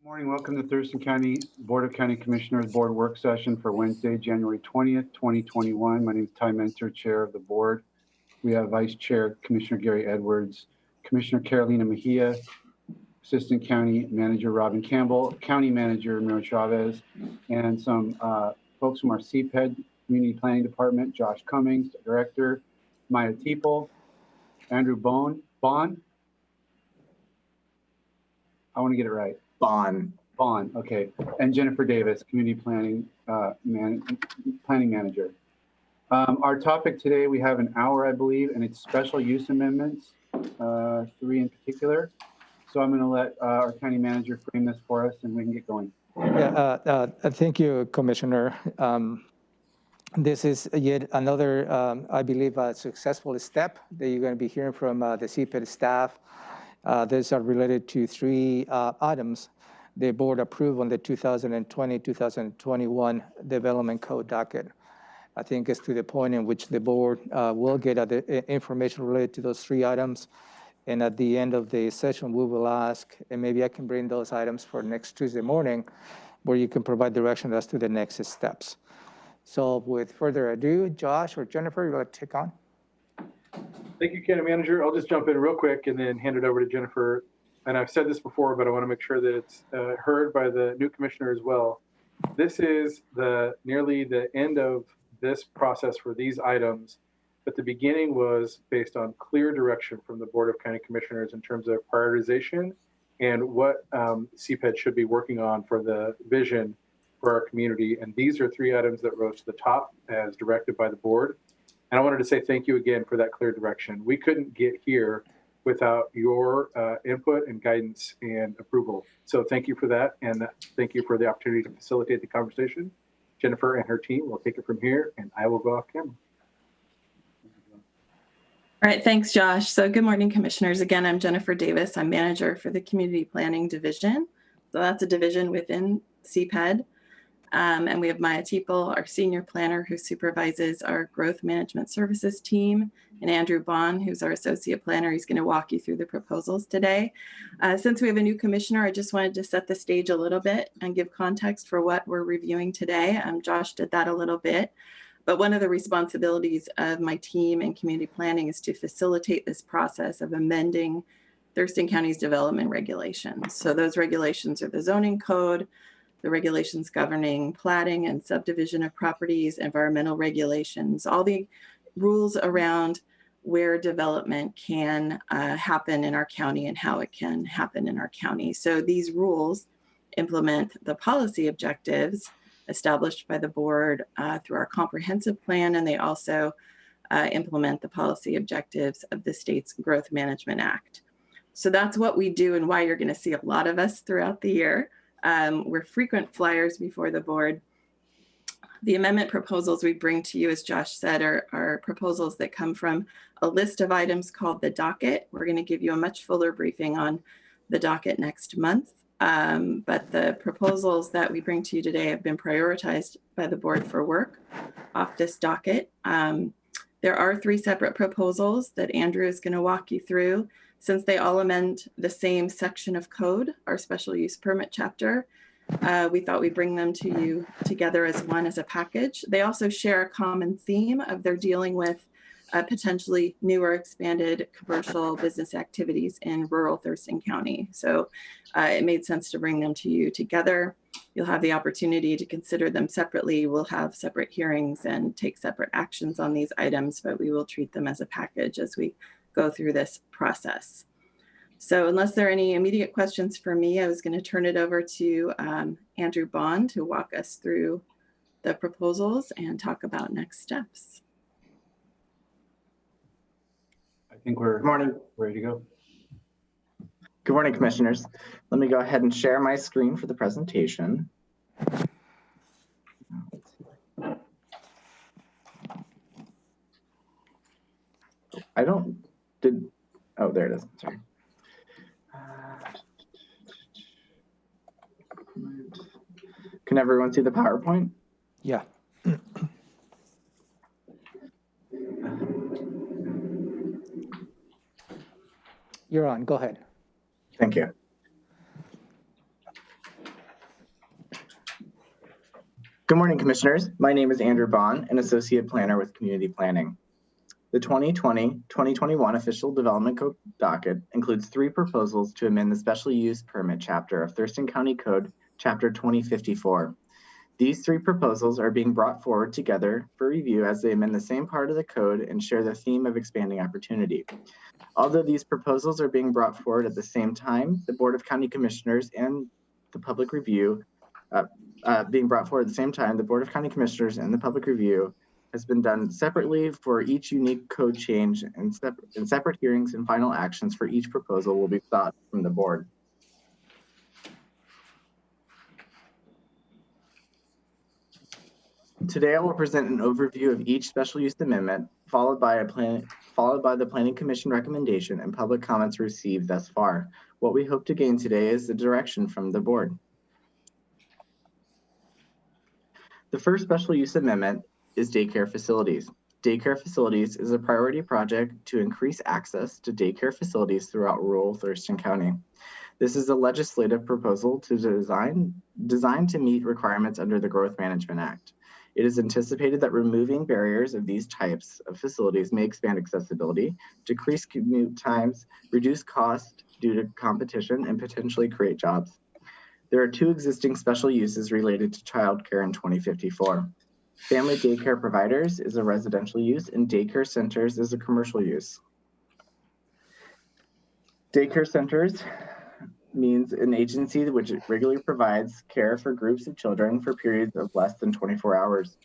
Morning, welcome to Thurston County Board of County Commissioners Board Work Session for Wednesday, January 20th, 2021. My name is Ty Mentor, Chair of the Board. We have Vice Chair Commissioner Gary Edwards, Commissioner Carolina Mejia, Assistant County Manager Robin Campbell, County Manager Miro Chavez, and some folks from our CPED Community Planning Department, Josh Cummings, Director, Maya Teeple, Andrew Bond. I want to get it right. Bond, okay. And Jennifer Davis, Community Planning Planning Manager. Our topic today, we have an hour, I believe, and it's special use amendments, 3 in particular. So I'm going to let our County Manager frame this for us and we can get going. Yeah, thank you, Commissioner. This is yet another, I believe, successful step that you're going to be hearing from the CPED staff. These are related to 3 items the board approved on the 2020-2021 Development Code docket. I think it's to the point in which the board will get the information related to those 3 items. And at the end of the session, we will ask, and maybe I can bring those items for next Tuesday morning, where you can provide direction as to the next steps. So with further ado, Josh or Jennifer, you'd like to take on? Thank you, County Manager. I'll just jump in real quick and then hand it over to Jennifer. And I've said this before, but I want to make sure that it's heard by the new commissioner as well. This is nearly the end of this process for these items, but the beginning was based on clear direction from the Board of County Commissioners in terms of prioritization and what CPED should be working on for the vision for our community. And these are 3 items that rose to the top as directed by the board. And I wanted to say thank you again for that clear direction. We couldn't get here without your input and guidance and approval. So thank you for that. And thank you for the opportunity to facilitate the conversation. Jennifer and her team will take it from here and I will go off camera. All right, thanks, Josh. So good morning, Commissioners. Again, I'm Jennifer Davis. I'm Manager for the Community Planning Division. So that's a division within CPED. And we have Maya Teeple, our Senior Planner, who supervises our Growth Management Services team, and Andrew Bond, who's our Associate Planner. He's going to walk you through the proposals today. Since we have a new commissioner, I just wanted to set the stage a little bit and give context for what we're reviewing today. Josh did that a little bit. But one of the responsibilities of my team in community planning is to facilitate this process of amending Thurston County's development regulations. So those regulations are the zoning code, the regulations governing platting and subdivision of properties, environmental regulations, all the rules around where development can happen in our county and how it can happen in our county. So these rules implement the policy objectives established by the board through our comprehensive plan, and they also implement the policy objectives of the state's Growth Management Act. So that's what we do and why you're going to see a lot of us throughout the year. We're frequent flyers before the board. The amendment proposals we bring to you, as Josh said, are proposals that come from a list of items called the Docket. We're going to give you a much fuller briefing on the Docket next month. But the proposals that we bring to you today have been prioritized by the board for work off this Docket. There are 3 separate proposals that Andrew is going to walk you through. Since they all amend the same section of code, our special use permit chapter, we thought we'd bring them to you together as one as a package. They also share a common theme of they're dealing with potentially newer expanded commercial business activities in rural Thurston County. So it made sense to bring them to you together. You'll have the opportunity to consider them separately. We'll have separate hearings and take separate actions on these items, but we will treat them as a package as we go through this process. So unless there are any immediate questions for me, I was going to turn it over to Andrew Bond to walk us through the proposals and talk about next steps. I think we're ready to go. Good morning, Commissioners. Let me go ahead and share my screen for the presentation. Oh, there it is. Sorry. Can everyone see the PowerPoint? Yeah. You're on. Go ahead. Thank you. Good morning, Commissioners. My name is Andrew Bond, an Associate Planner with Community Planning. The 2020-2021 Official Development Code Docket includes 3 proposals to amend the Special Use Permit Chapter of Thurston County Code, Chapter 2054. These 3 proposals are being brought forward together for review as they amend the same part of the code and share the theme of expanding opportunity. Although these proposals are being brought forward at the same time, the Board of County Commissioners and the public review being brought forward at the same time, the Board of County Commissioners and the public review has been done separately for each unique code change, and separate hearings and final actions for each proposal will be sought from the board. Today, I will present an overview of each special use amendment, followed by the Planning Commission recommendation and public comments received thus far. What we hope to gain today is the direction from the board. The first special use amendment is daycare facilities. Daycare facilities is a priority project to increase access to daycare facilities throughout rural Thurston County. This is a legislative proposal to designed to meet requirements under the Growth Management Act. It is anticipated that removing barriers of these types of facilities may expand accessibility, decrease commute times, reduce cost due to competition, and potentially create jobs. There are 2 existing special uses related to childcare in 2054. Family daycare providers is a residential use, and daycare centers is a commercial use. Daycare centers means an agency which regularly provides care for groups of children for periods of less than 24 hours.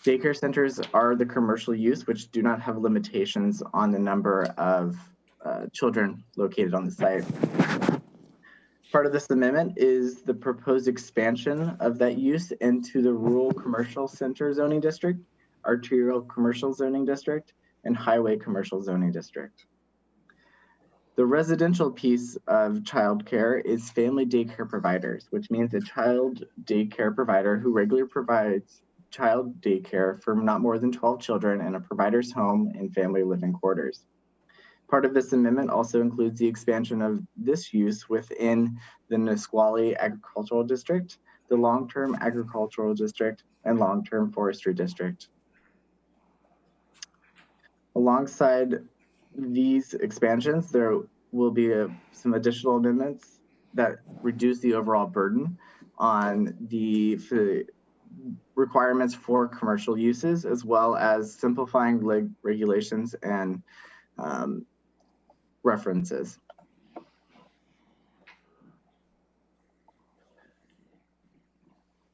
Daycare centers are the commercial use, which do not have limitations on the number of children located on the site. Part of this amendment is the proposed expansion of that use into the rural commercial center zoning district, arterial commercial zoning district, and highway commercial zoning district. The residential piece of childcare is family daycare providers, which means a child daycare provider who regularly provides child daycare for not more than 12 children in a provider's home and family living quarters. Part of this amendment also includes the expansion of this use within the Nisqually Agricultural District, the Long-Term Agricultural District, and Long-Term Forestry District. Alongside these expansions, there will be some additional amendments that reduce the overall burden on the requirements for commercial uses, as well as simplifying regulations and references.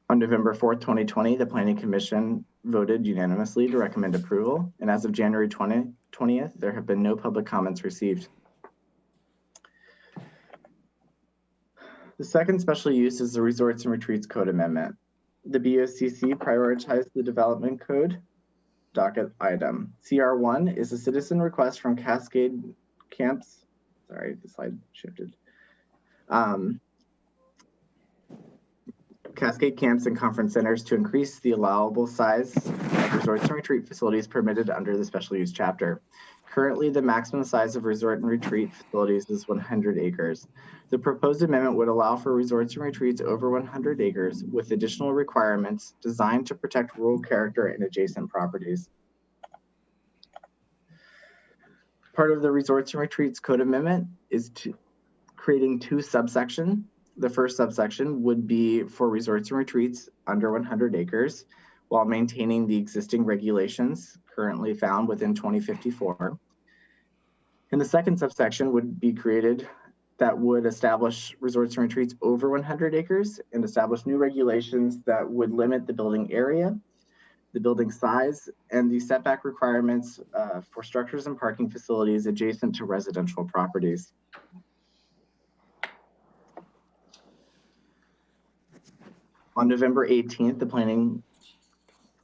On November 4th, 2020, the Planning Commission voted unanimously to recommend approval, and as of January 20th, there have been no public comments received. The second special use is the Resorts and Retreats Code Amendment. The BoCC prioritized the Development Code Docket item. CR1 is a citizen request from Cascade Camps. Sorry, the slide shifted. Cascade Camps and Conference Centers to increase the allowable size of resorts and retreat facilities permitted under the special use chapter. Currently, the maximum size of resort and retreat facilities is 100 acres. The proposed amendment would allow for resorts and retreats over 100 acres with additional requirements designed to protect rural character and adjacent properties. Part of the Resorts and Retreats Code Amendment is creating 2 subsections. The first subsection would be for resorts and retreats under 100 acres while maintaining the existing regulations currently found within 2054. And the second subsection would be created that would establish resorts and retreats over 100 acres and establish new regulations that would limit the building area, the building size, and the setback requirements for structures and parking facilities adjacent to residential properties. On November 18th, the Planning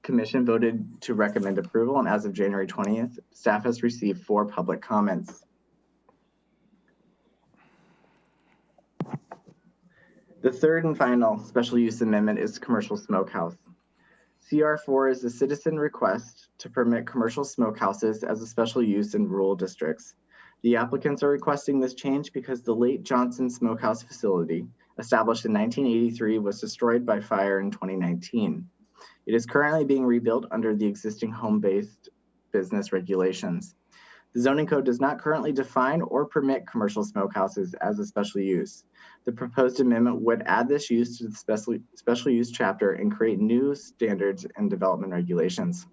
Commission voted to recommend approval, and as of January 20th, staff has received 4 public comments. The third and final special use amendment is commercial smokehouse. CR4 is a citizen request to permit commercial smokehouses as a special use in rural districts. The applicants are requesting this change because the Lake Johnson Smokehouse facility, established in 1983, was destroyed by fire in 2019. It is currently being rebuilt under the existing home-based business regulations. The zoning code does not currently define or permit commercial smokehouses as a special use. The proposed amendment would add this use to the special use chapter and create new standards and development regulations.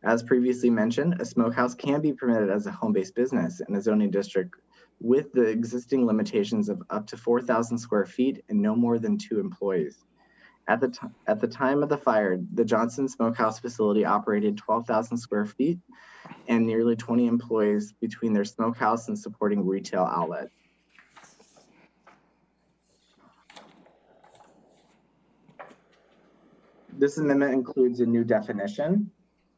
As previously mentioned, a smokehouse can be permitted as a home-based business in a zoning district with the existing limitations of up to 4,000 square feet and no more than 2 employees. At the time of the fire, the Johnson Smokehouse facility operated 12,000 square feet and nearly 20 employees between their smokehouse and supporting retail outlet. This amendment includes a new definition,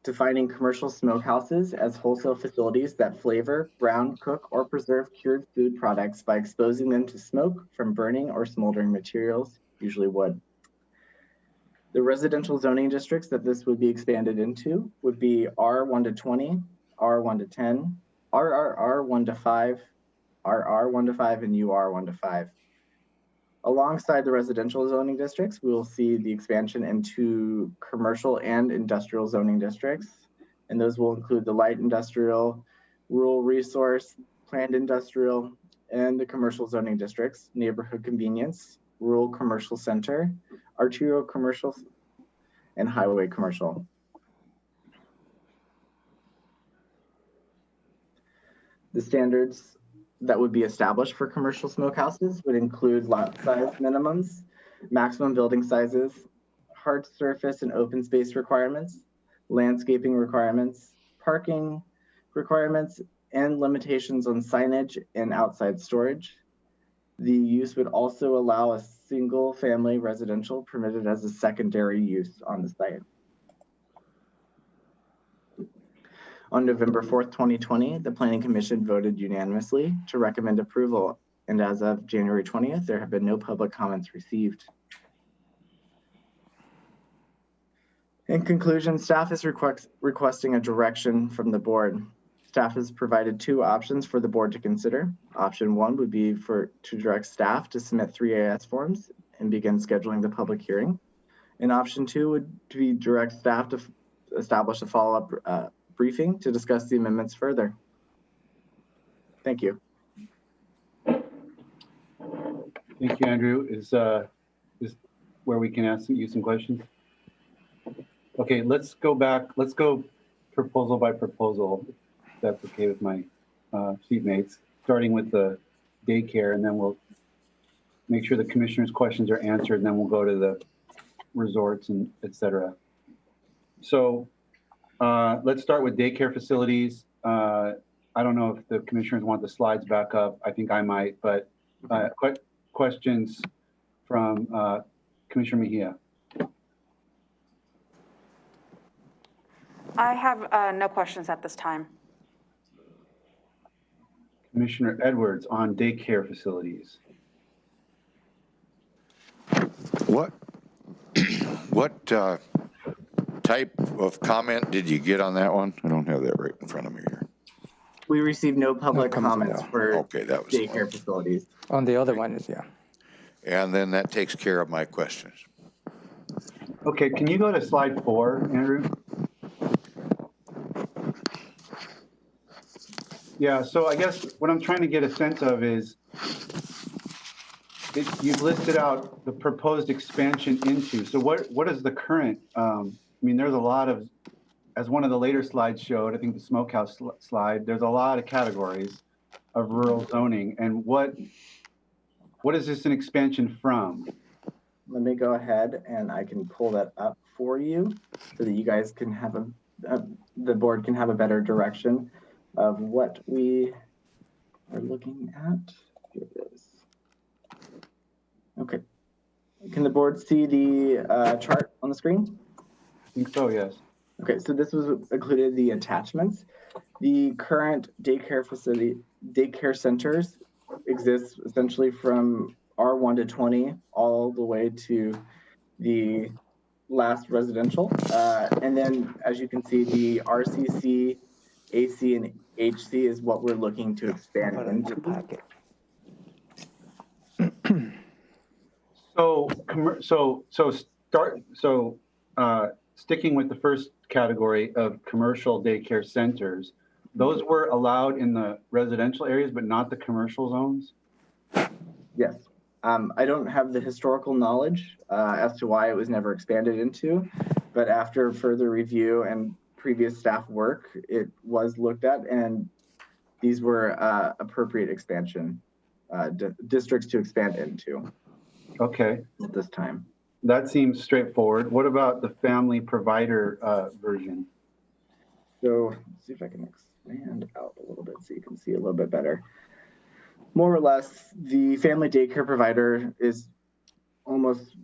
defining commercial smokehouses as wholesale facilities that flavor, brown, cook, or preserve cured food products by exposing them to smoke from burning or smoldering materials, usually wood. The residential zoning districts that this would be expanded into would be R1 to 20, R1 to 10, RRR 1 to 5, RR 1 to 5, and UR 1 to 5. Alongside the residential zoning districts, we will see the expansion into commercial and industrial zoning districts. And those will include the light industrial, rural resource, planned industrial, and the commercial zoning districts, neighborhood convenience, rural commercial center, arterial commercial, and highway commercial. The standards that would be established for commercial smokehouses would include lot size minimums, maximum building sizes, hard surface and open space requirements, landscaping requirements, parking requirements, and limitations on signage and outside storage. The use would also allow a single family residential permitted as a secondary use on the site. On November 4th, 2020, the Planning Commission voted unanimously to recommend approval, and as of January 20th, there have been no public comments received. In conclusion, staff is requesting a direction from the board. Staff has provided 2 options for the board to consider. Option 1 would be to direct staff to submit 3 AS forms and begin scheduling the public hearing. And option 2 would be direct staff to establish a follow-up briefing to discuss the amendments further. Thank you. Thank you, Andrew. Is where we can ask you some questions? Okay, let's go back. Let's go proposal by proposal, if that's okay with my seatmates, starting with the daycare, and then we'll make sure the commissioner's questions are answered, and then we'll go to the resorts and et cetera. So let's start with daycare facilities. I don't know if the commissioners want the slides back up. I think I might, but questions from Commissioner Mejia. I have no questions at this time. Commissioner Edwards on daycare facilities. What type of comment did you get on that one? I don't have that right in front of me here. We received no public No comments, comments no. for Okay, that was daycare facilities. On the other one is, yeah. And then that takes care of my questions. Okay, can you go to slide 4, Andrew? Yeah, so I guess what I'm trying to get a sense of is you've listed out the proposed expansion into. So what is the current? I mean, there's a lot of, as one of the later slides showed, I think the smokehouse slide, there's a lot of categories of rural zoning. And what is this an expansion from? Let me go ahead and I can pull that up for you so that you guys can have the board can have a better direction of what we are looking at. Here it is. Okay. Can the board see the chart on the screen? I think so, yes. Okay, so this was included the attachments. The current daycare centers exist essentially from R1 to 20 all the way to the last residential. And then as you can see, the RCC, AC, and HC is what we're looking to expand into. Sticking with the first category of commercial daycare centers, those were allowed in the residential areas, but not the commercial zones? Yes. I don't have the historical knowledge as to why it was never expanded into, but after further review and previous staff work, it was looked at, and these were appropriate expansion districts to expand into. Okay. At this time. That seems straightforward. What about the family provider version? So let's see if I can expand out a little bit so you can see a little bit better. More or less, the family daycare provider is almost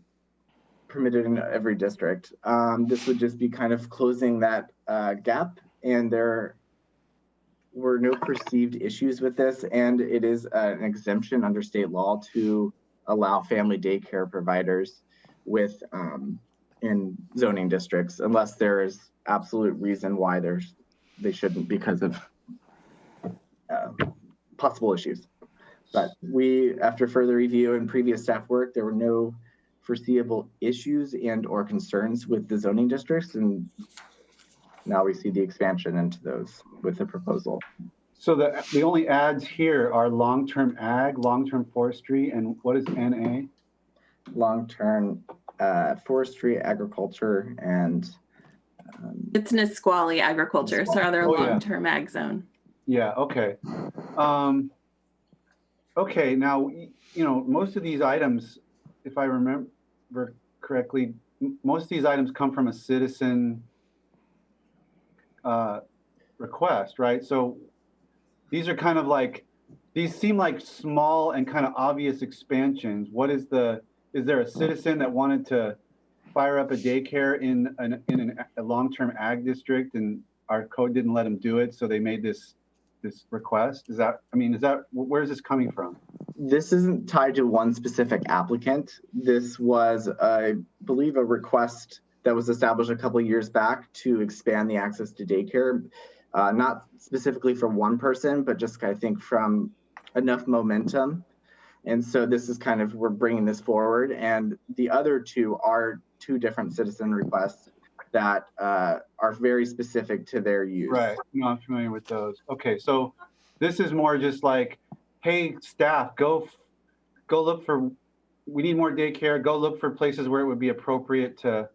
permitted in every district. This would just be kind of closing that gap, and there were no perceived issues with this, and it is an exemption under state law to allow family daycare providers with in zoning districts, unless there is absolute reason why they shouldn't because of possible issues. But we, after further review and previous staff work, there were no foreseeable issues and or concerns with the zoning districts, and now we see the expansion into those with the proposal. So the only ads here are long-term ag, long-term forestry, and what is NA? Long-term forestry, agriculture, and It's Nisqually agriculture, so rather a Oh, yeah. long-term ag zone. Yeah, okay. Okay, now, most of these items, if I remember correctly, most of these items come from a citizen request, right? So these are kind of like, these seem like small and kind of obvious expansions. Is there a citizen that wanted to fire up a daycare in a long-term ag district and our code didn't let them do it, so they made this request? Where is this coming from? this isn't tied to one specific applicant. This was, I believe, a request that was established a couple of years back to expand the access to daycare, not specifically from one person, but just I think from enough momentum. And so this is kind of, we're bringing this forward. And the other two are two different citizen requests that are very specific to their use. Right, no, I'm familiar with those. Okay, so this is more just like, hey, staff, go look for, we need more daycare, go look for places where it would be appropriate to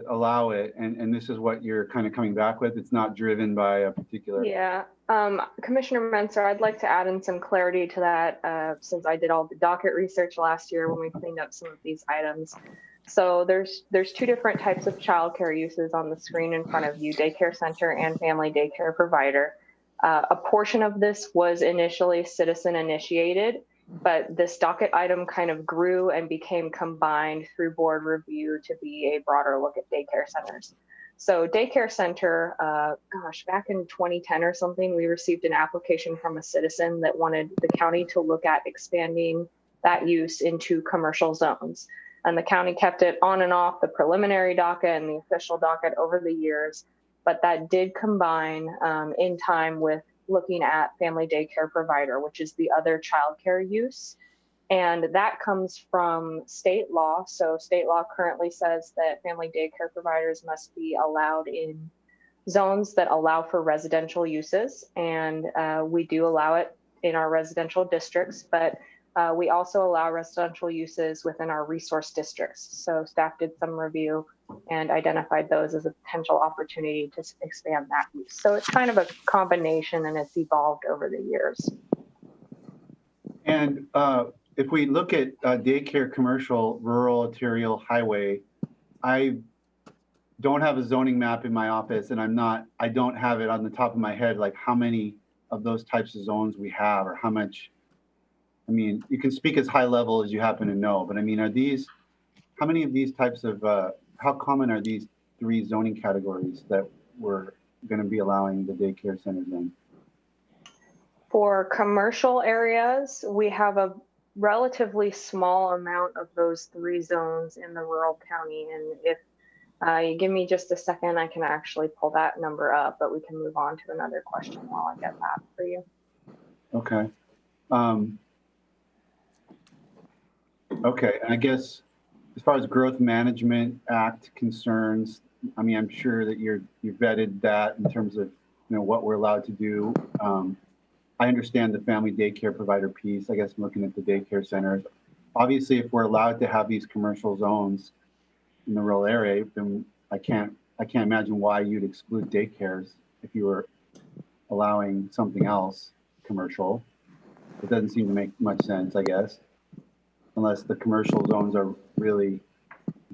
allow it. And this is what you're kind of coming back with. It's not driven by a particular. Yeah, Commissioner Menser, I'd like to add in some clarity to that since I did all the docket research last year when we cleaned up some of these items. So there's two different types of childcare uses on the screen in front of you, daycare center and family daycare provider. A portion of this was initially citizen initiated, but this docket item kind of grew and became combined through board review to be a broader look at daycare centers. So daycare center, back in 2010 or something, we received an application from a citizen that wanted the county to look at expanding that use into commercial zones. And the county kept it on and off the preliminary docket and the official docket over the years, but that did combine in time with looking at family daycare provider, which is the other childcare use. And that comes from state law. So state law currently says that family daycare providers must be allowed in zones that allow for residential uses. And we do allow it in our residential districts, but we also allow residential uses within our resource districts. So staff did some review and identified those as a potential opportunity to expand that use. So it's kind of a combination and it's evolved over the years. And if we look at daycare, commercial, rural, arterial, highway, I don't have a zoning map in my office, and I don't have it on the top of my head, like how many of those types of zones we have, or how much. I mean, you can speak as high level as you happen to know, but I mean, how many of these types of, how common are these three zoning categories that we're going to be allowing the daycare centers in? For commercial areas, we have a relatively small amount of those three zones in the rural county. And if you give me just a second, I can actually pull that number up, but we can move on to another question while I get that for you. Okay. Okay, and I guess as far as Growth Management Act concerns, I mean, I'm sure that you vetted that in terms of, what we're allowed to do. I understand the family daycare provider piece. I guess I'm looking at the daycare centers. Obviously, if we're allowed to have these commercial zones in the rural area, then I can't imagine why you'd exclude daycares if you were allowing something else commercial. It doesn't seem to make much sense, I guess, unless the commercial zones are really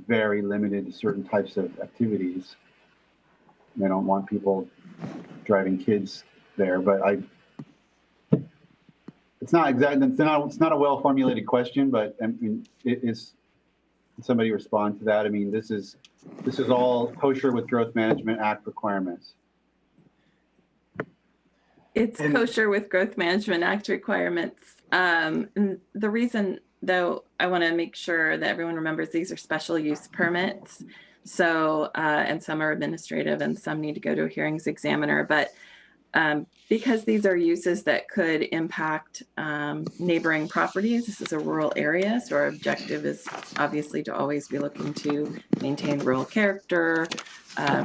very limited to certain types of activities. They don't want people driving kids there, but it's not exactly, it's not a well-formulated question, but I mean, it is, can somebody respond to that? I mean, this is all kosher with Growth Management Act requirements. It's kosher with Growth Management Act requirements. And the reason, though, I want to make sure that everyone remembers these are special use permits. So, and some are administrative and some need to go to a hearings examiner. But because these are uses that could impact neighboring properties, this is a rural area. So our objective is obviously to always be looking to maintain rural character,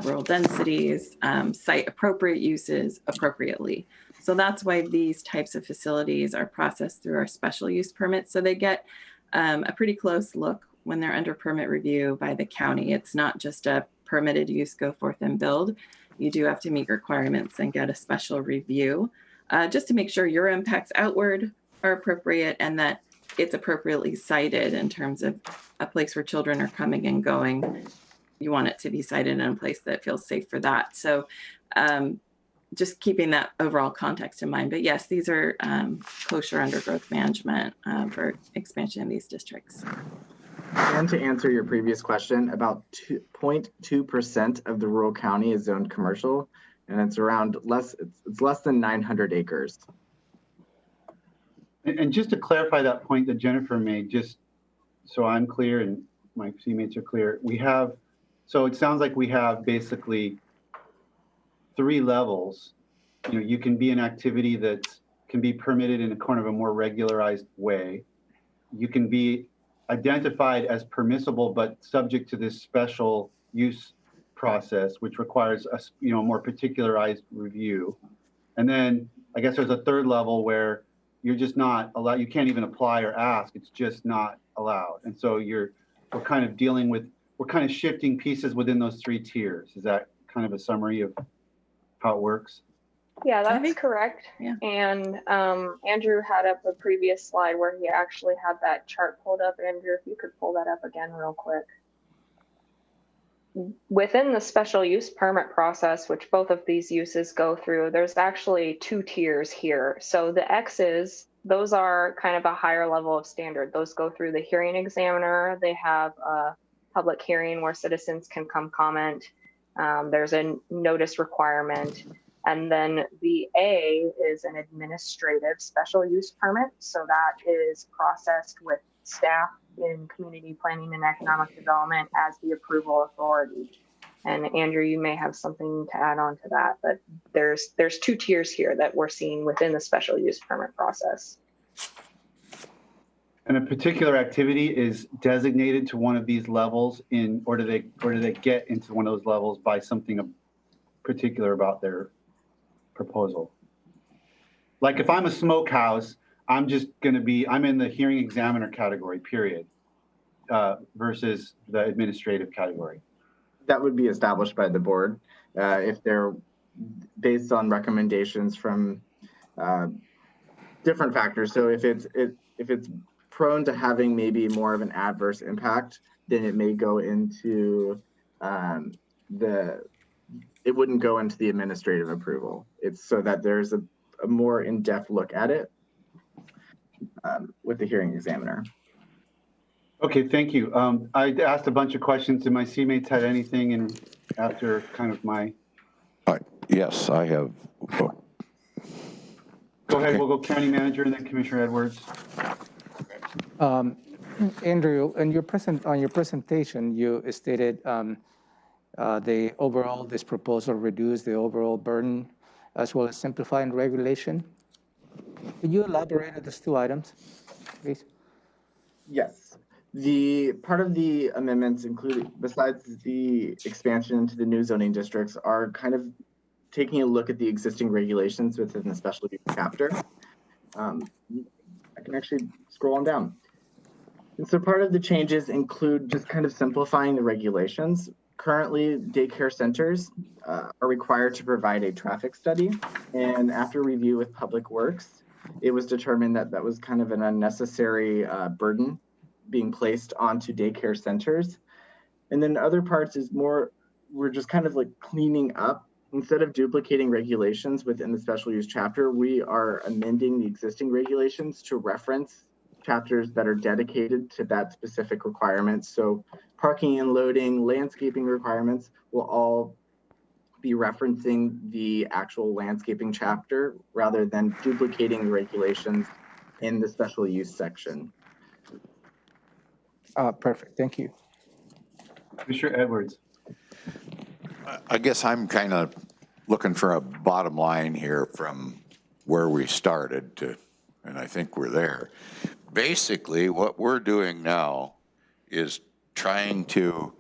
rural densities, site appropriate uses appropriately. So that's why these types of facilities are processed through our special use permits. So they get a pretty close look when they're under permit review by the county. It's not just a permitted use, go forth and build. You do have to meet requirements and get a special review just to make sure your impacts outward are appropriate and that it's appropriately sited in terms of a place where children are coming and going. You want it to be sited in a place that feels safe for that. So just keeping that overall context in mind. But yes, these are kosher under growth management for expansion in these districts. And to answer your previous question, about 0.2% of the rural county is zoned commercial, and it's around it's less than 900 acres. And just to clarify that point that Jennifer made, just so I'm clear and my teammates are clear, so it sounds like we have basically 3 levels. You can be an activity that can be permitted in a kind of a more regularized way. You can be identified as permissible, but subject to this special use process, which requires a more particularized review. And then I guess there's a 3rd level where you're just not allowed, you can't even apply or ask, it's just not allowed. And so we're kind of shifting pieces within those 3 tiers. Is that kind of a summary of how it works? Yeah, that's correct. Yeah. And Andrew had up a previous slide where he actually had that chart pulled up. Andrew, if you could pull that up again real quick. Within the special use permit process, which both of these uses go through, there's actually 2 tiers here. So the X's, those are kind of a higher level of standard. Those go through the hearing examiner. They have a public hearing where citizens can come comment. There's a notice requirement. And then the A is an administrative special use permit. So that is processed with staff in community planning and economic development as the approval authority. And Andrew, you may have something to add on to that, but there's 2 tiers here that we're seeing within the special use permit process. And a particular activity is designated to one of these levels or do they get into one of those levels by something particular about their proposal? Like if I'm a smokehouse, I'm in the hearing examiner category, period, versus the administrative category. That would be established by the board if they're based on recommendations from different factors. So if it's prone to having maybe more of an adverse impact, then it may go into it wouldn't go into the administrative approval. It's so that there's a more in-depth look at it with the hearing examiner. Okay, thank you. I asked a bunch of questions. Did my teammates had anything after kind of my... Yes, I have. Go ahead, we'll go County Manager and then Commissioner Edwards. Andrew, on your presentation, you stated this proposal reduce the overall burden as well as simplifying regulation. Could you elaborate on those 2 items, please? Yes. The part of the amendments included, besides the expansion into the new zoning districts, are kind of taking a look at the existing regulations within the special use chapter. I can actually scroll on down. And so part of the changes include just kind of simplifying the regulations. Currently, daycare centers are required to provide a traffic study. And after review with Public Works, it was determined that that was kind of an unnecessary burden being placed onto daycare centers. And then other parts is more, we're just kind of like cleaning up. Instead of duplicating regulations within the special use chapter, we are amending the existing regulations to reference chapters that are dedicated to that specific requirement. So parking and loading, landscaping requirements will all be referencing the actual landscaping chapter rather than duplicating the regulations in the special use section. Perfect, thank you. Commissioner Edwards. I guess I'm kind of looking for a bottom line here from where we started to, and I think we're there. Basically, what we're doing now is trying to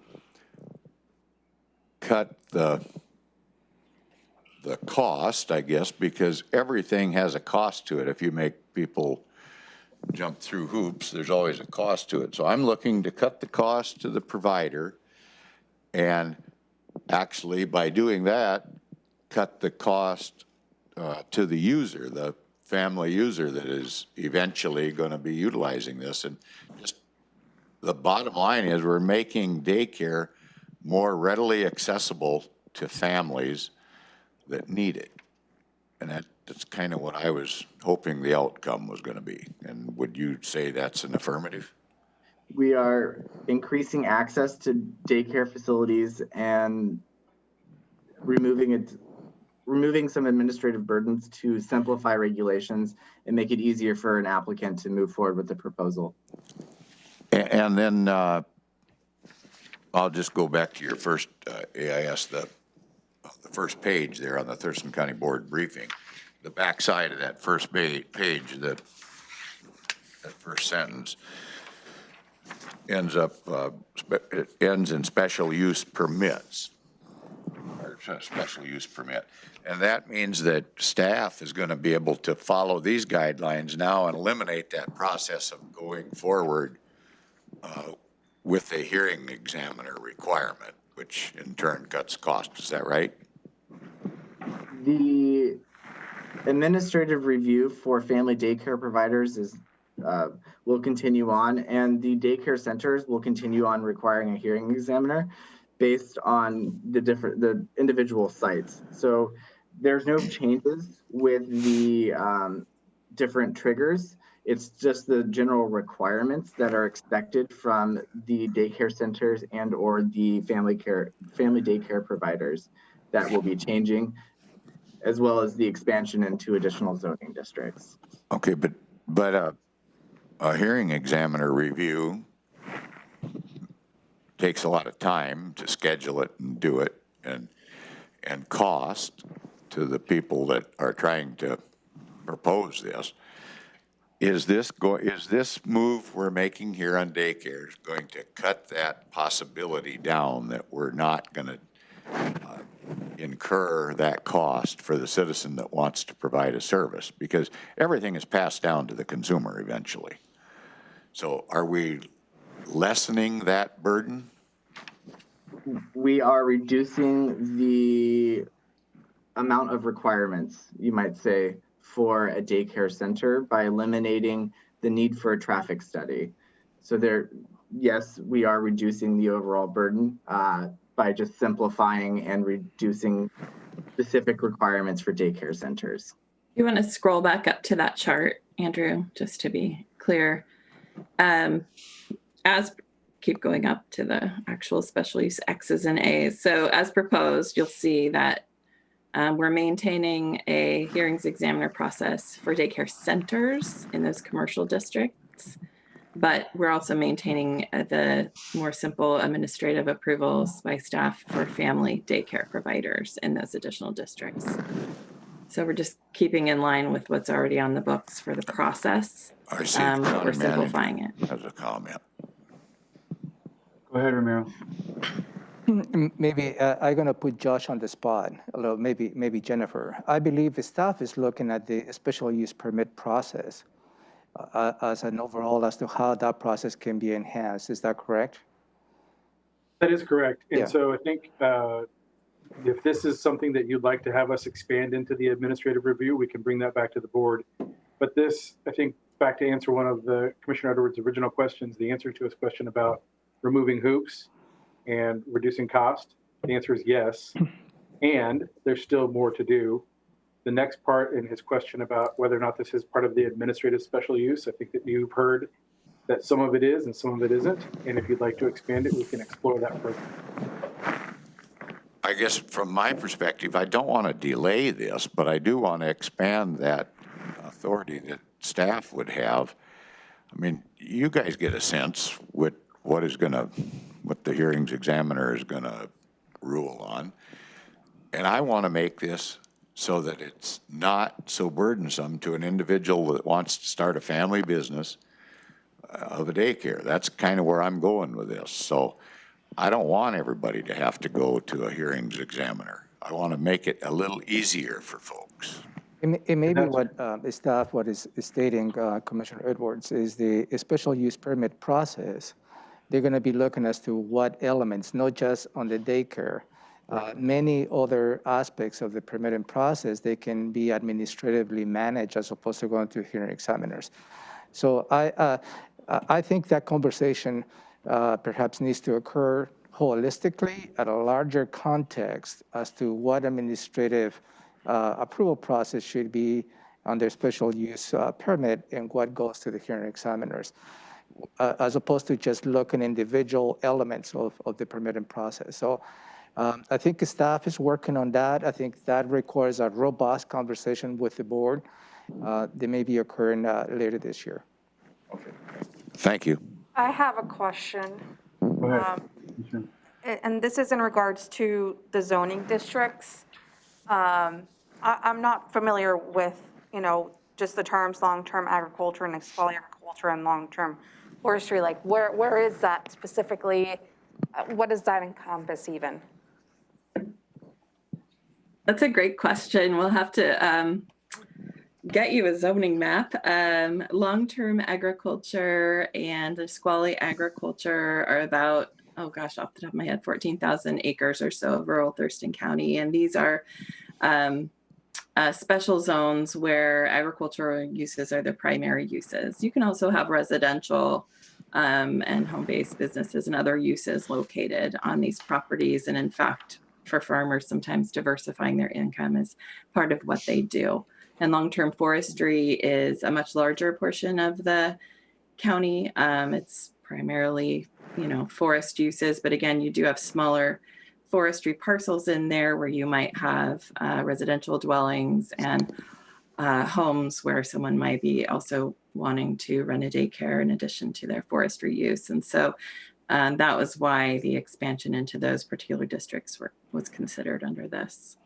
cut the cost, I guess, because everything has a cost to it. If you make people jump through hoops, there's always a cost to it. So I'm looking to cut the cost to the provider, and actually by doing that, cut the cost to the user, the family user that is eventually going to be utilizing this. And just the bottom line is we're making daycare more readily accessible to families that need it. And that's kind of what I was hoping the outcome was going to be. And would you say that's an affirmative? We are increasing access to daycare facilities and removing some administrative burdens to simplify regulations and make it easier for an applicant to move forward with the proposal. And then I'll just go back to your first AIS, the first page there on the Thurston County Board briefing. The backside of that first page, that first sentence, ends in special use permits, or special use permit. And that means that staff is going to be able to follow these guidelines now and eliminate that process of going forward with a hearing examiner requirement, which in turn cuts costs. Is that right? The administrative review for family daycare providers will continue on, and the daycare centers will continue on requiring a hearing examiner based on the individual sites. So there's no changes with the different triggers. It's just the general requirements that are expected from the daycare centers and or the family daycare providers that will be changing, as well as the expansion into additional zoning districts. Okay, but a hearing examiner review takes a lot of time to schedule it and do it, and cost to the people that are trying to propose this. Is this move we're making here on daycare going to cut that possibility down, that we're not going to incur that cost for the citizen that wants to provide a service? Because everything is passed down to the consumer eventually. So are we lessening that burden? We are reducing the amount of requirements, you might say, for a daycare center by eliminating the need for a traffic study. So yes, we are reducing the overall burden by just simplifying and reducing specific requirements for daycare centers. You want to scroll back up to that chart, Andrew, just to be clear. Keep going up to the actual special use X's and A's. So as proposed, you'll see that we're maintaining a hearings examiner process for daycare centers in those commercial districts, but we're also maintaining the more simple administrative approvals by staff for family daycare providers in those additional districts. So we're just keeping in line with what's already on the books for the process. I see. We're simplifying it. As a comment. Go ahead, Ramiro. Maybe I'm going to put Josh on the spot, although maybe Jennifer. I believe the staff is looking at the special use permit process as an overall as to how that process can be enhanced. Is that correct? That is correct. And Yeah. so I think if this is something that you'd like to have us expand into the administrative review, we can bring that back to the board. But this, I think, back to answer one of the Commissioner Edwards' original questions, the answer to his question about removing hoops and reducing cost, the answer is yes. And there's still more to do. The next part in his question about whether or not this is part of the administrative special use, I think that you've heard that some of it is and some of it isn't. And if you'd like to expand it, we can explore that further. I guess from my perspective, I don't want to delay this, but I do want to expand that authority that staff would have. I mean, you guys get a sense what the hearings examiner is going to rule on. And I want to make this so that it's not so burdensome to an individual that wants to start a family business of a daycare. That's kind of where I'm going with this. So I don't want everybody to have to go to a hearings examiner. I want to make it a little easier for folks. It may be what the staff is stating, Commissioner Edwards, is the special use permit process. They're going to be looking as to what elements, not just on the daycare, many other aspects of the permitting process, they can be administratively managed as opposed to going to hearing examiners. So I think that conversation perhaps needs to occur holistically at a larger context as to what administrative approval process should be under special use permit and what goes to the hearing examiners, as opposed to just looking individual elements of the permitting process. So I think the staff is working on that. I think that requires a robust conversation with the board. They may be occurring later this year. Okay. Thank you. I have a question. Go ahead. Sure. And this is in regards to the zoning districts. I'm not familiar with, just the terms long-term agriculture and small agriculture and long-term forestry. Like, where is that specifically? What does that encompass even? That's a great question. We'll have to get you a zoning map. Long-term agriculture and Nisqually agriculture are about, oh gosh, off the top of my head, 14,000 acres or so of rural Thurston County. And these are special zones where agricultural uses are the primary uses. You can also have residential and home-based businesses and other uses located on these properties. And in fact, for farmers, sometimes diversifying their income is part of what they do. And long-term forestry is a much larger portion of the county. It's primarily, forest uses, but again, you do have smaller forestry parcels in there where you might have residential dwellings and homes where someone might be also wanting to run a daycare in addition to their forestry use. And so that was why the expansion into those particular districts was considered under this.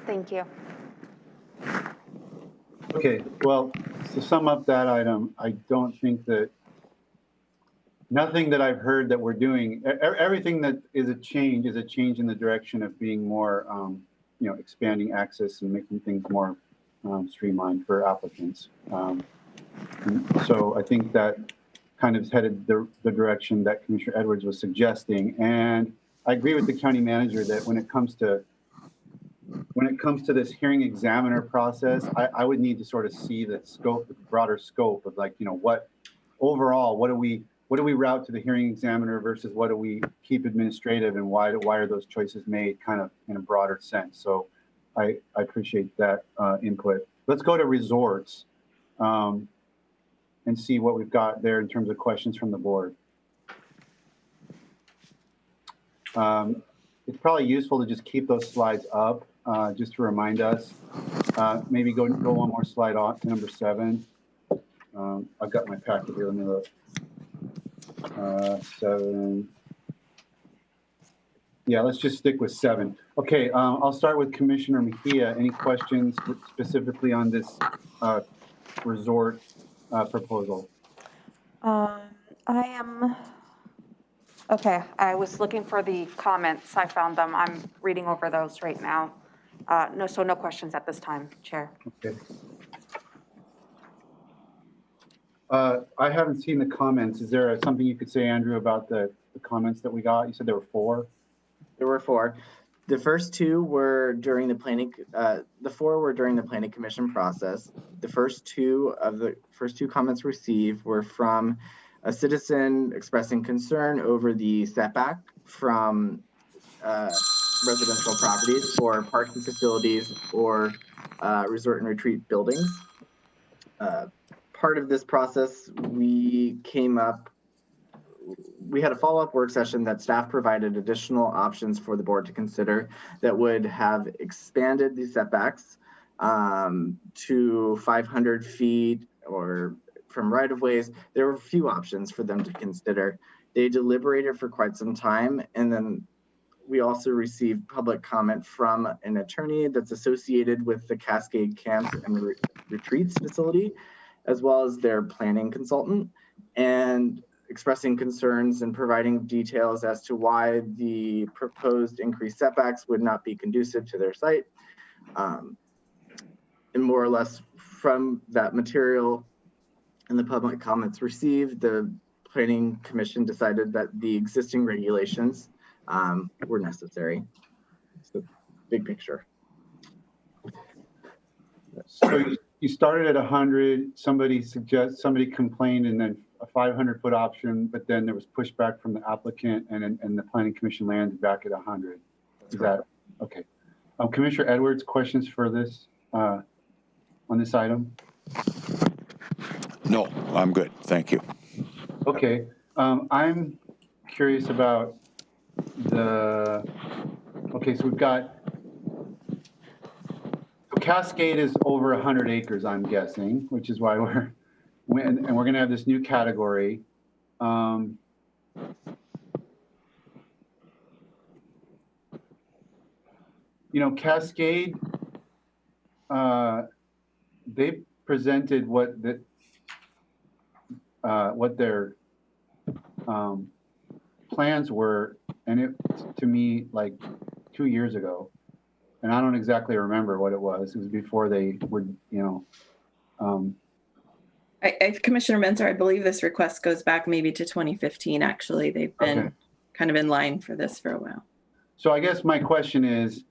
Thank you. Okay, well, to sum up that item, I don't think that, nothing that I've heard that we're doing, everything that is a change in the direction of being more, expanding access and making things more streamlined for applicants. So I think that kind of headed the direction that Commissioner Edwards was suggesting. And I agree with the county manager that when it comes to this hearing examiner process, I would need to sort of see the scope, the broader scope of what overall, what do we route to the hearing examiner versus what do we keep administrative, and why are those choices made kind of in a broader sense. So I appreciate that input. Let's go to resorts and see what we've got there in terms of questions from the board. It's probably useful to just keep those slides up, just to remind us. Maybe go one more slide on to number 7. I've got my packet here. Let me look. 7. Yeah, let's just stick with 7. Okay, I'll start with Commissioner Mejia. Any questions specifically on this resort proposal? I am Okay, I was looking for the comments. I found them. I'm reading over those right now. No questions at this time, Chair. Okay. I haven't seen the comments. Is there something you could say, Andrew, about the comments that we got? You said there were 4. There were 4. The first 2 were during the planning, the 4 were during the planning commission process. The first two comments received were from a citizen expressing concern over the setback from residential properties for parking facilities or resort and retreat buildings. Part of this process, we had a follow-up work session that staff provided additional options for the board to consider that would have expanded the setbacks to 500 feet or from right-of-ways. There were a few options for them to consider. They deliberated for quite some time, and then we also received public comment from an attorney that's associated with the Cascade Camps and Retreats facility, as well as their planning consultant, and expressing concerns and providing details as to why the proposed increased setbacks would not be conducive to their site. And more or less from that material and the public comments received, the Planning Commission decided that the existing regulations were necessary. So big picture. So you started at 100, somebody complained, and then a 500-foot option, but then there was pushback from the applicant, and the Planning Commission landed back at 100. Is that okay? Commissioner Edwards, questions for this on this item? No, I'm good. Thank you. Okay, I'm curious about okay, so we've got, Cascade is over 100 acres, I'm guessing, which is why we're going to have this new category. Cascade, they presented what their plans were, and it to me like 2 years ago. And I don't exactly remember what it was. It was before they would, Commissioner Menzer, I believe this request goes back maybe to 2015, actually. They've been kind of in line for this for a while. So I guess my question is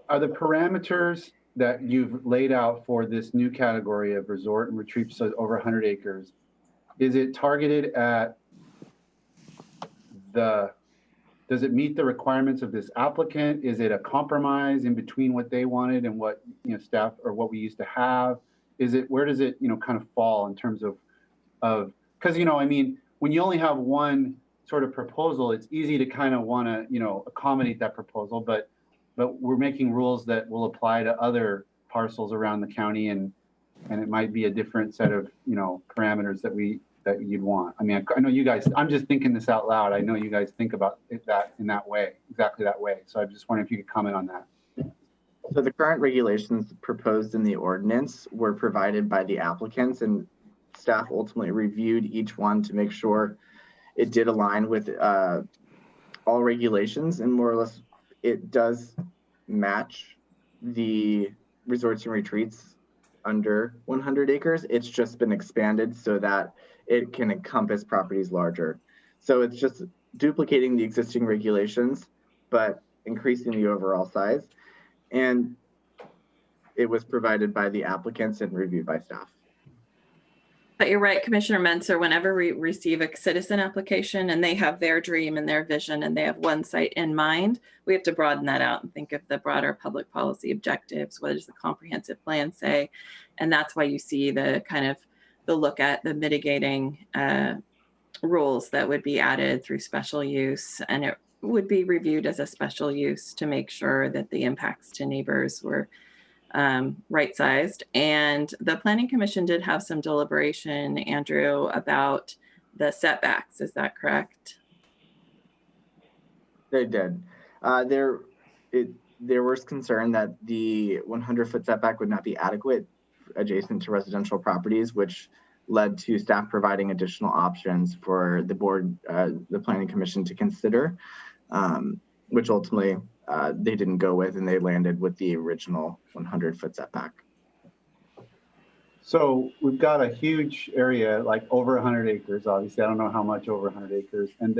are the parameters that you've laid out for this new category of resort and retreat facilities over 100 acres, is it targeted at does it meet the requirements of this applicant? Is it a compromise in between what they wanted and what staff or what we used to have? Where does it kind of fall in terms of because when you only have one sort of proposal, it's easy to kind of want to accommodate that proposal, but we're making rules that will apply to other parcels around the county, and it might be a different set of parameters that you'd want. I know you guys, I'm just thinking this out loud. I know you guys think about that in that way, exactly that way. So I just wondering if you could comment on that. So the current regulations proposed in the ordinance were provided by the applicants, and staff ultimately reviewed each one to make sure it did align with all regulations, and more or less it does match the resorts and retreats under 100 acres. It's just been expanded so that it can encompass properties larger. So it's just duplicating the existing regulations, but increasing the overall size. And it was provided by the applicants and reviewed by staff. But you're right, Commissioner Menzer, whenever we receive a citizen application and they have their dream and their vision and they have one site in mind, we have to broaden that out and think of the broader public policy objectives. What does the comprehensive plan say? And that's why you see the kind of the look at the mitigating rules that would be added through special use. And it would be reviewed as a special use to make sure that the impacts to neighbors were right-sized. And the Planning Commission did have some deliberation, Andrew, about the setbacks. Is that correct? They did. There was concern that the 100-foot setback would not be adequate adjacent to residential properties, which led to staff providing additional options for the board, the planning commission to consider, which ultimately they didn't go with, and they landed with the original 100-foot setback. So we've got a huge area, like over 100 acres, obviously. I don't know how much over 100 acres. And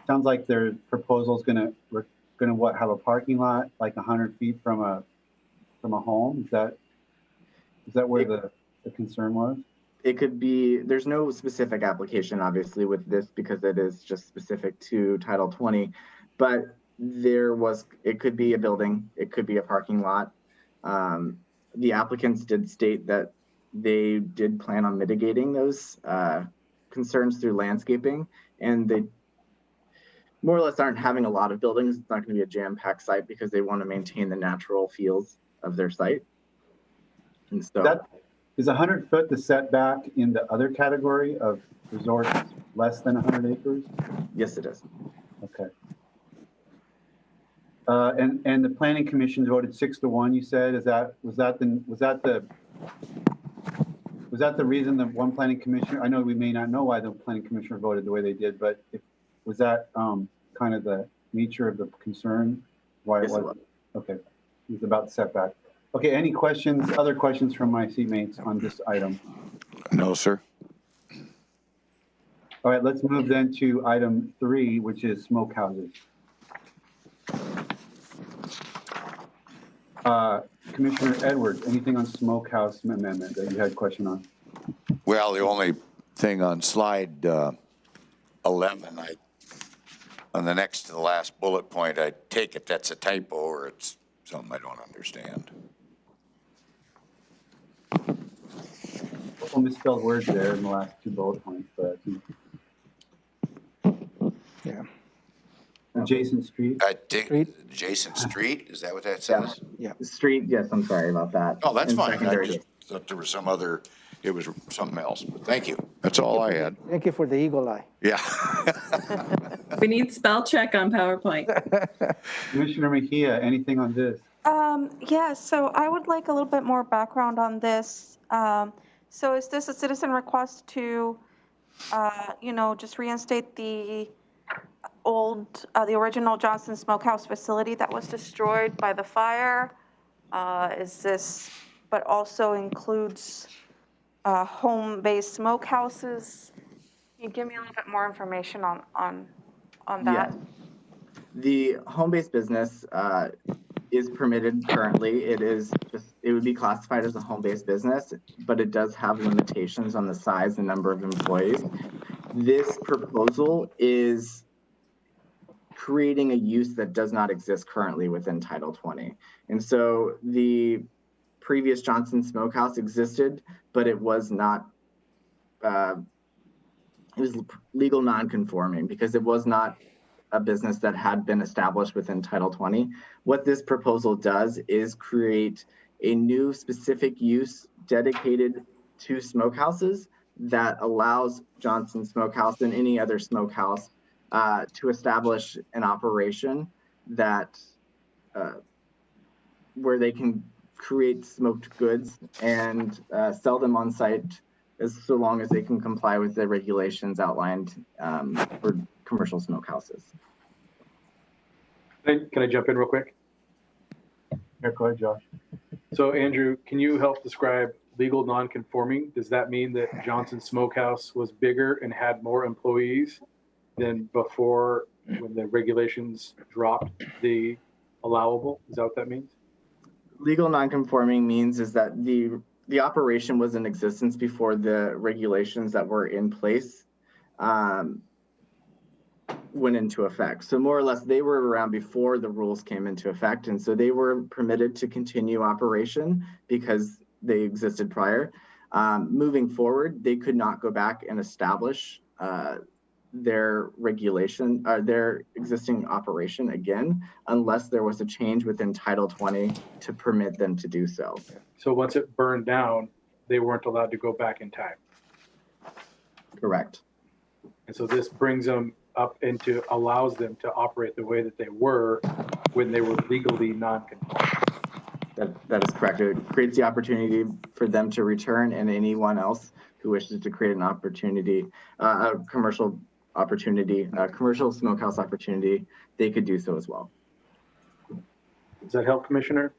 sounds like their proposal is going to what, have a parking lot like 100 feet from a home? Is that where the concern was? It could be, there's no specific application, obviously, with this because it is just specific to Title 20, but it could be a building, it could be a parking lot. The applicants did state that they did plan on mitigating those concerns through landscaping, and they more or less aren't having a lot of buildings. It's not going to be a jam-packed site because they want to maintain the natural feels of their site. And so is 100 foot the setback in the other category of resorts less than 100 acres? yes, it is. Okay. And the planning commission voted 6-1. You said, was that the reason that one planning commissioner? I know we may not know why the planning commissioner voted the way they did, but was that kind of the nature of the concern? Why Yes, it was? Okay, it was about the setback. Okay, any questions? Other questions from my seatmates on this item? No, sir. All right, let's move then to item 3, which is smokehouses. Commissioner Edwards, anything on smokehouse amendment that you had a question on? Well, the only thing on slide 11, on the next to the last bullet point, I take it that's a typo or it's something I don't understand. A couple misspelled words there in the last 2 bullet points, but Yeah. adjacent street. I take Street? adjacent street, is that what that says? Street, yes, I'm sorry about that. Oh, that's And fine. I secondary. just thought there was it was something else. Thank you. That's all I had. Thank you for the eagle eye. Yeah. We need spell check on PowerPoint. Commissioner Mejia, anything on this? Yeah, so I would like a little bit more background on this. So is this a citizen request to, just reinstate the the original Johnson Smokehouse facility that was destroyed by the fire? But also includes home-based smokehouses? Can you give me a little bit more information on that? Yes. The home-based business is permitted currently. It would be classified as a home-based business, but it does have limitations on the size and number of employees. This proposal is creating a use that does not exist currently within Title 20. And so the previous Johnson Smokehouse existed, but it was not, it was legal non-conforming because it was not a business that had been established within Title 20. What this proposal does is create a new specific use dedicated to smokehouses that allows Johnson Smokehouse and any other smokehouse to establish an operation that where they can create smoked goods and sell them on site so long as they can comply with the regulations outlined for commercial smokehouses. Can I jump in real quick? Here, go ahead, Josh. So Andrew, can you help describe legal non-conforming? Does that mean that Johnson Smokehouse was bigger and had more employees than before when the regulations dropped the allowable? Is that what that means? Legal non-conforming means is that the operation was in existence before the regulations that were in place went into effect. So more or less, they were around before the rules came into effect, and so they were permitted to continue operation because they existed prior. Moving forward, they could not go back and establish their existing operation again, unless there was a change within Title 20 to permit them to do so. So once it burned down, they weren't allowed to go back in time. Correct. And so this brings them up into, allows them to operate the way that they were when they were legally non-conforming. That is correct. It creates the opportunity for them to return, and anyone else who wishes to create an opportunity, a commercial opportunity, a commercial smokehouse opportunity, they could do so as well. Does that help, Commissioner?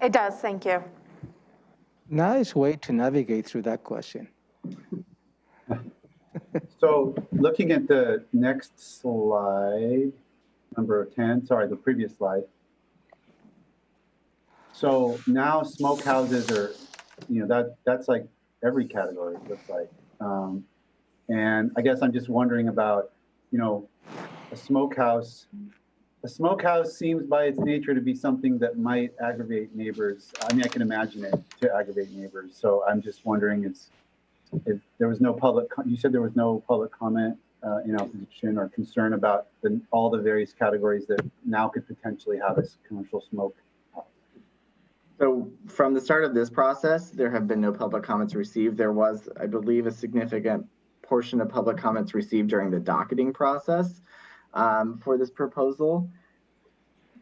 It does, thank you. Nice way to navigate through that question. So looking at the next slide, number 10, sorry, the previous slide. So now smokehouses are, that's like every category, it looks like. And I guess I'm just wondering about, a smokehouse. A smokehouse seems by its nature to be something that might aggravate neighbors. I mean, I can imagine it to aggravate neighbors. So I'm just wondering if there was no you said there was no public comment in opposition or concern about all the various categories that now could potentially have a commercial smoke. So from the start of this process, there have been no public comments received. There was, I believe, a significant portion of public comments received during the docketing process for this proposal.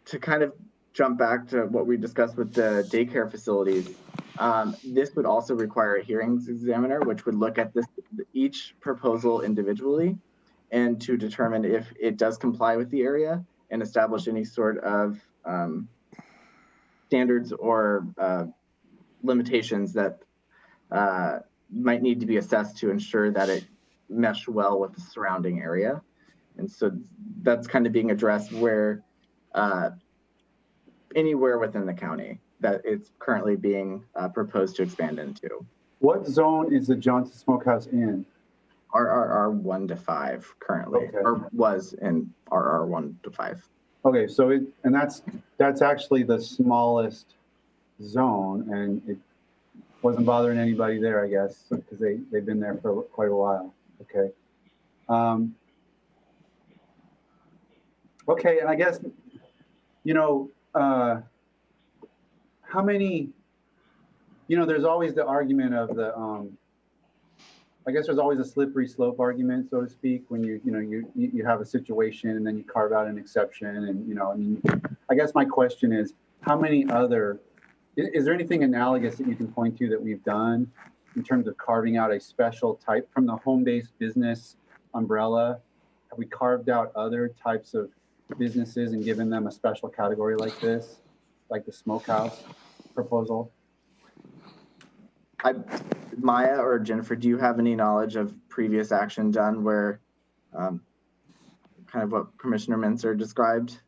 To kind of jump back to what we discussed with the daycare facilities, this would also require a hearings examiner, which would look at each proposal individually and to determine if it does comply with the area and establish any sort of standards or limitations that might need to be assessed to ensure that it mesh well with the surrounding area. And so that's kind of being addressed where anywhere within the county that it's currently being proposed to expand into. What zone is the Johnson Smokehouse in? RRR 1 to 5 currently, Okay. or was in RR 1 to 5. Okay, so that's actually the smallest zone, and it wasn't bothering anybody there, I guess, because they've been there for quite a while. Okay. Okay, and I guess, how many, there's always the argument of the, I guess there's always a slippery slope argument, so to speak, when you have a situation and then you carve out an exception, and I guess my question is, how many other, is there anything analogous that you can point to that we've done in terms of carving out a special type from the home-based business umbrella? Have we carved out other types of businesses and given them a special category like this, like the smokehouse proposal? Maya or Jennifer, do you have any knowledge of previous action done where kind of what Commissioner Menser described?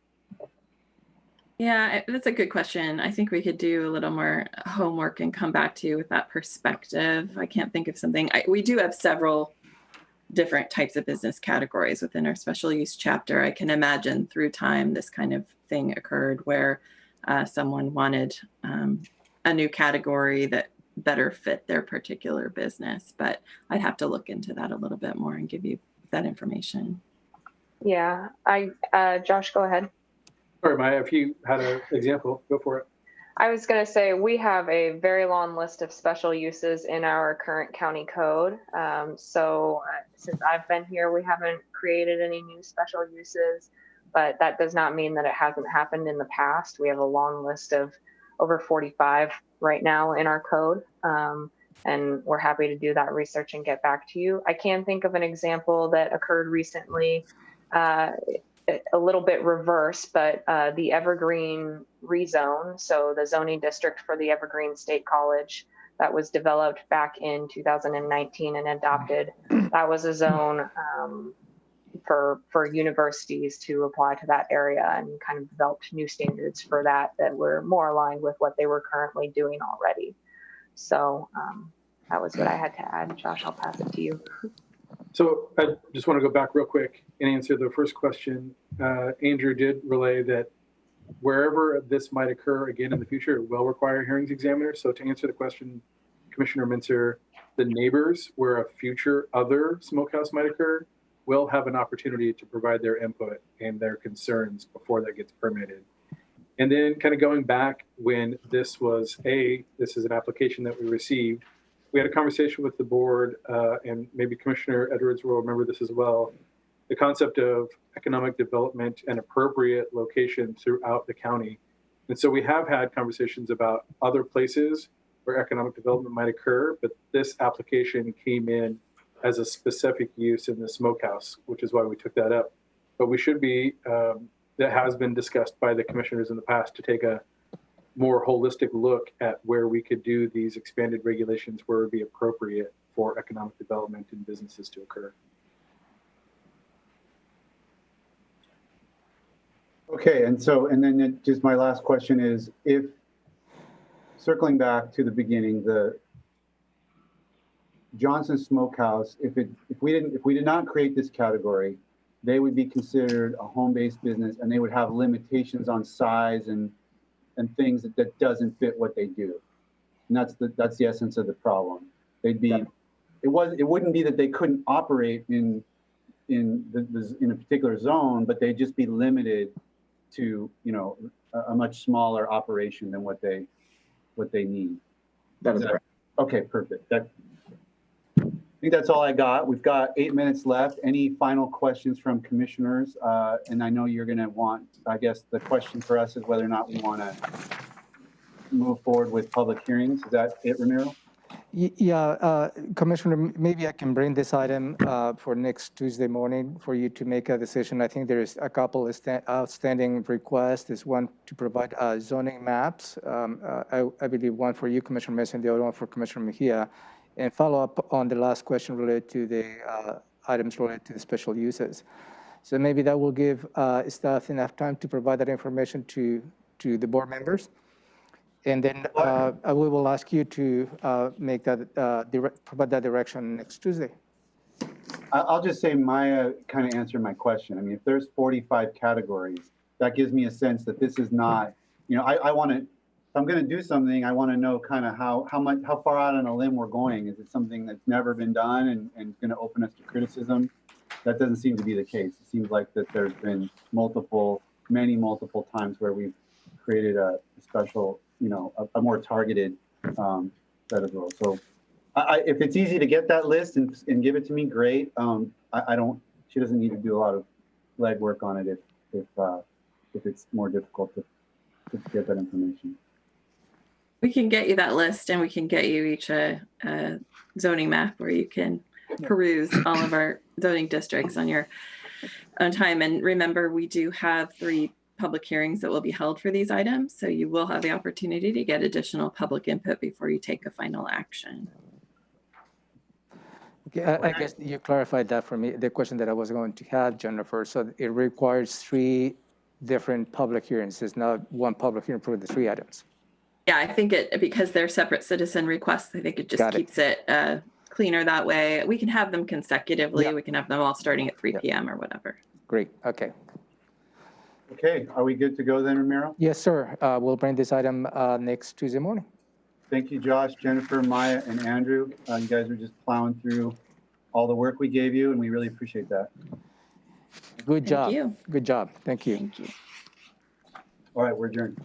Yeah, that's a good question. I think we could do a little more homework and come back to you with that perspective. I can't think of something. We do have several different types of business categories within our special use chapter. I can imagine through time this kind of thing occurred where someone wanted a new category that better fit their particular business, but I'd have to look into that a little bit more and give you that information. Yeah, Josh, go ahead. Sorry, Maya, if you had an example, go for it. I was going to say we have a very long list of special uses in our current county code. So since I've been here, we haven't created any new special uses, but that does not mean that it hasn't happened in the past. We have a long list of over 45 right now in our code, and we're happy to do that research and get back to you. I can think of an example that occurred recently, a little bit reverse, but the Evergreen rezone, so the zoning district for the Evergreen State College that was developed back in 2019 and adopted, that was a zone for universities to apply to that area and kind of developed new standards for that were more aligned with what they were currently doing already. So that was what I had to add. Josh, I'll pass it to you. So I just want to go back real quick and answer the first question. Andrew did relay that wherever this might occur again in the future, it will require hearings examiner. So to answer the question, Commissioner Menser, the neighbors where a future other smokehouse might occur will have an opportunity to provide their input and their concerns before that gets permitted. And then kind of going back when this is an application that we received, we had a conversation with the board, and maybe Commissioner Edwards will remember this as well, the concept of economic development and appropriate location throughout the county. And so we have had conversations about other places where economic development might occur, but this application came in as a specific use in the smokehouse, which is why we took that up. But we should be, that has been discussed by the commissioners in the past to take a more holistic look at where we could do these expanded regulations where it would be appropriate for economic development and businesses to occur. Okay, and then just my last question is, if, circling back to the beginning, the Johnson Smokehouse, if we did not create this category, they would be considered a home-based business, and they would have limitations on size and things that doesn't fit what they do. And that's the essence of the problem. They'd be, it wouldn't be that they couldn't operate in a particular zone, but they'd just be limited to, you know, a much smaller operation than what they need. That is correct. Okay, perfect. I think that's all I got. We've got 8 minutes left. Any final questions from commissioners? And I know you're going to want, I guess the question for us is whether or not we want to move forward with public hearings. Is that it, Ramiro? Yeah, Commissioner, maybe I can bring this item for next Tuesday morning for you to make a decision. I think there's a couple of outstanding requests. There's one to provide zoning maps. I believe one for you, Commissioner Mason, the other one for Commissioner Mejia, and follow up on the last question related to the items related to the special uses. So maybe that will give staff enough time to provide that information to the board members. And then we will ask you to make that, provide that direction next Tuesday. I'll just say Maya kind of answered my question. I mean, if there's 45 categories, that gives me a sense that this is not, you know, I want to, if I'm going to do something, I want to know kind of how far out on a limb we're going. Is it something that's never been done and going to open us to criticism? That doesn't seem to be the case. It seems like that there's been many multiple times where we've created a special, you know, a more targeted set of rules. So if it's easy to get that list and give it to me, great. She doesn't need to do a lot of legwork on it if it's more difficult to get that information. We can get you that list, and we can get you each a zoning map where you can peruse all of our zoning districts on your own time. And remember, we do have 3 public hearings that will be held for these items. So you will have the opportunity to get additional public input before you take a final action. Okay, I guess you clarified that for me, the question that I was going to have, Jennifer. So it requires 3 different public hearings. It's not one public hearing for the 3 items. Yeah, I think because they're separate citizen requests, I think it just keeps it cleaner that way. We can have them consecutively. Yeah. We can have them all starting at 3 p.m. or whatever. Great, okay. Okay, are we good to go then, Ramiro? Yes, sir. We'll bring this item next Tuesday morning. Thank you, Josh, Jennifer, Maya, and Andrew. You guys are just plowing through all the work we gave you, and we really appreciate that. Good job. Thank you. Good job. Thank you. Thank you. All right, we're adjourned.